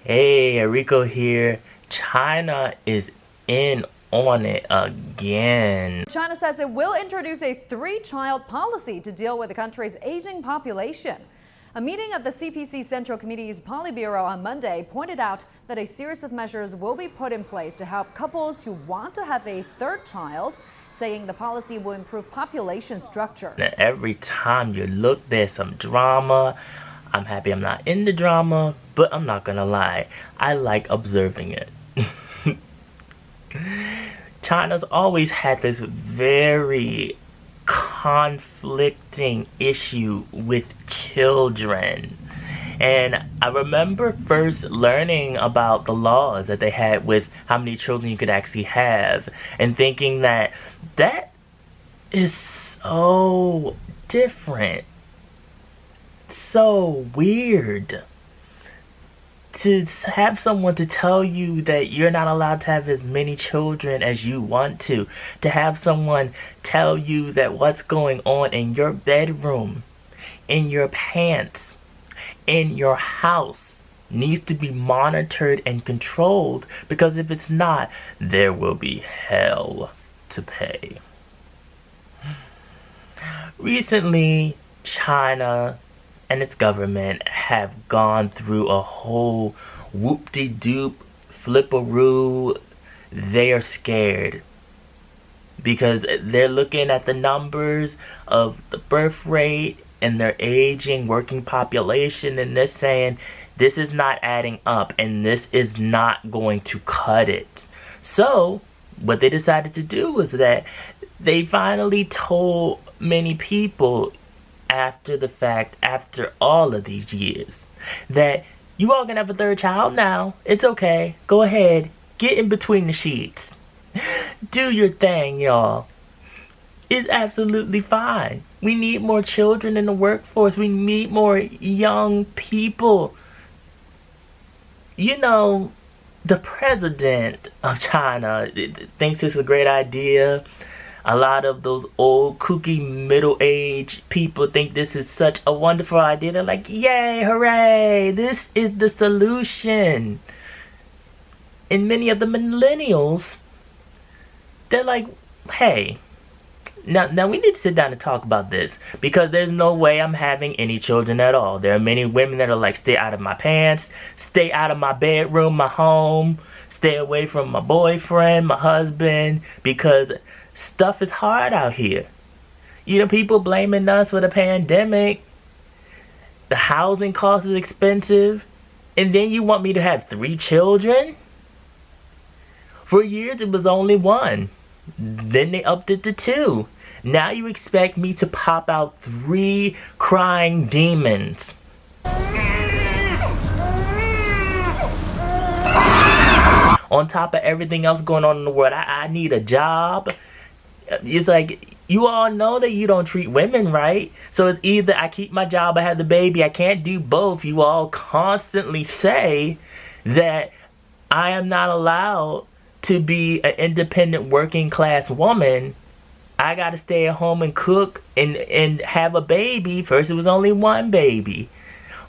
Hey, Rico here. China is in on it again. China says it will introduce a three-child policy to deal with the country's aging population. A meeting of the CPC Central Committee's Politburo on Monday pointed out that a series of measures will be put in place to help couples who want to have a third child, saying the policy will improve population structure. Now, every time you look, there's some drama. I'm happy I'm not in the drama, but I'm not gonna lie, I like observing it. China's always had this very conflicting issue with children. And I remember first learning about the laws that they had with how many children you could actually have and thinking that that is so different. So weird to have someone to tell you that you're not allowed to have as many children as you want to have someone tell you that what's going on in your bedroom, in your pants, in your house needs to be monitored and controlled, because if it's not, there will be hell to pay. Recently, China and its government have gone through a whole whoop-de-doop, flipperoo. They are scared because they're looking at the numbers of the birth rate and their aging working population, and they're saying this is not adding up and this is not going to cut it. So what they decided to do was that they finally told many people after the fact, after all of these years, that you all can have a third child now. It's okay. Go ahead. Get in between the sheets. Do your thing, y'all. It's absolutely fine. We need more children in the workforce. We need more young people. You know, the president of China thinks it's a great idea. A lot of those old, kooky, middle-aged people think this is such a wonderful idea. They're like, yay, hooray, this is the solution. And many of the millennials, they're like, hey, now we need to sit down and talk about this, because there's no way I'm having any children at all. There are many women that are like, stay out of my pants, stay out of my bedroom, my home, stay away from my boyfriend, my husband, because stuff is hard out here. You know, people blaming us for the pandemic. The housing cost is expensive. And then you want me to have 3 children? For years it was only 1. Then they upped it to 2. Now you expect me to pop out 3 crying demons. On top of everything else going on in the world, I need a job. It's like, you all know that you don't treat women right. So it's either I keep my job or have the baby. I can't do both. You all constantly say that I am not allowed to be an independent working class woman. I gotta stay at home and cook and have a baby. First it was only 1 baby.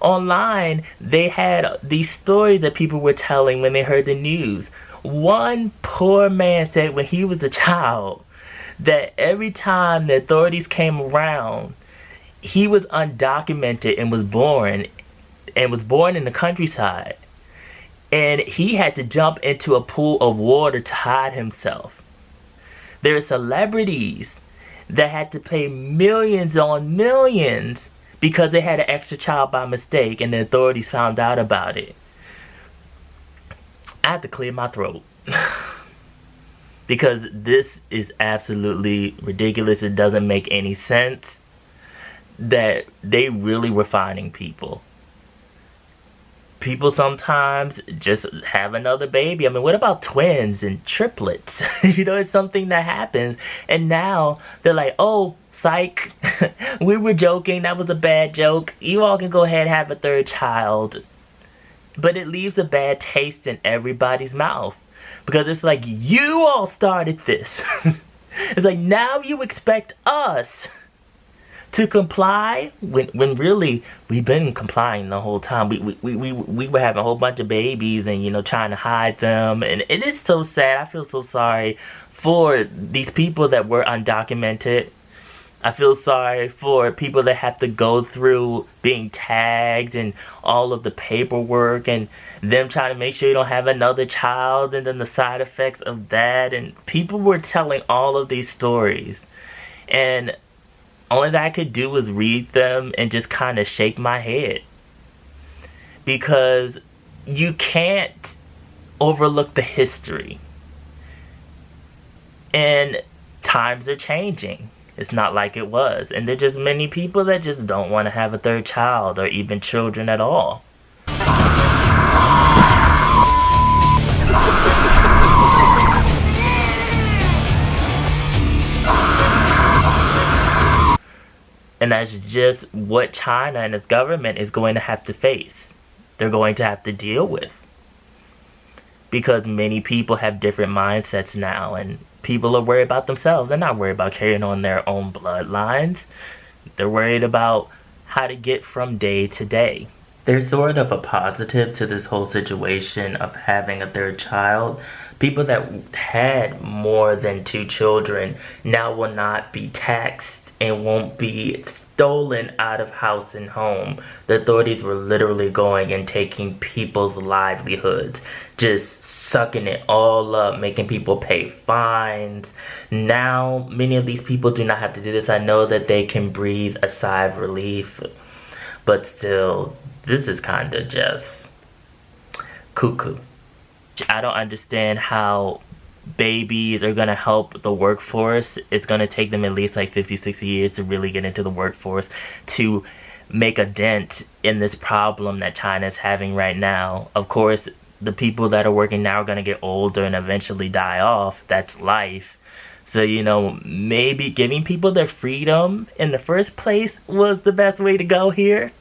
Online, they had these stories that people were telling when they heard the news. One poor man said when he was a child that every time the authorities came around, he was undocumented and was born in the countryside. And he had to jump into a pool of water to hide himself. There are celebrities that had to pay millions on millions because they had an extra child by mistake and the authorities found out about it. I have to clear my throat. Because this is absolutely ridiculous. It doesn't make any sense that they really were finding people. People sometimes just have another baby. I mean, what about twins and triplets? You know, it's something that happens. And now they're like, oh, psych. We were joking. That was a bad joke. You all can go ahead and have a 3rd child. But it leaves a bad taste in everybody's mouth. Because it's like, you all started this. It's like, now you expect us to comply when really we've been complying the whole time. We were having a whole bunch of babies and, you know, trying to hide them, and it is so sad. I feel so sorry for these people that were undocumented. I feel sorry for people that have to go through being tagged and all of the paperwork and them trying to make sure you don't have another child and then the side effects of that. And people were telling all of these stories, and only that I could do was read them and just kind of shake my head, because you can't overlook the history. And times are changing. It's not like it was. And there's just many people that just don't want to have a third child or even children at all. And that's just what China and its government is going to have to face. They're going to have to deal with. Because many people have different mindsets now, and people are worried about themselves. They're not worried about carrying on their own bloodlines. They're worried about how to get from day to day. There's sort of a positive to this whole situation of having a third child. People that had more than 2 children now will not be taxed and won't be stolen out of house and home. The authorities were literally going and taking people's livelihoods, just sucking it all up, making people pay fines. Now, many of these people do not have to do this. I know that they can breathe a sigh of relief, but still, this is kind of just cuckoo. I don't understand how babies are going to help the workforce. It's going to take them at least like 50, 60 years to really get into the workforce to make a dent in this problem that China's having right now. Of course, the people that are working now are going to get older and eventually die off. That's life. So, you know, maybe giving people their freedom in the first place was the best way to go here.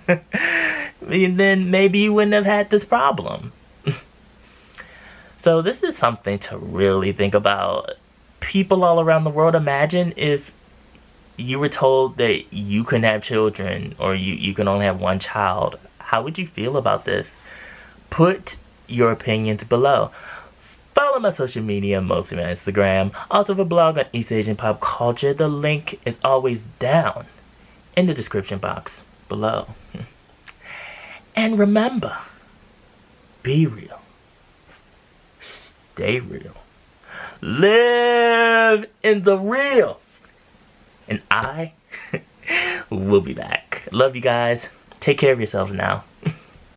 And then maybe you wouldn't have had this problem. So this is something to really think about. People all around the world, imagine if you were told that you couldn't have children, or you can only have 1 child. How would you feel about this? Put your opinions below. Follow my social media, mostly my Instagram. Also have a blog on East Asian pop culture. The link is always down in the description box below. And remember, be real. Stay real. Live in the real. And I will be back. Love you guys. Take care of yourselves now.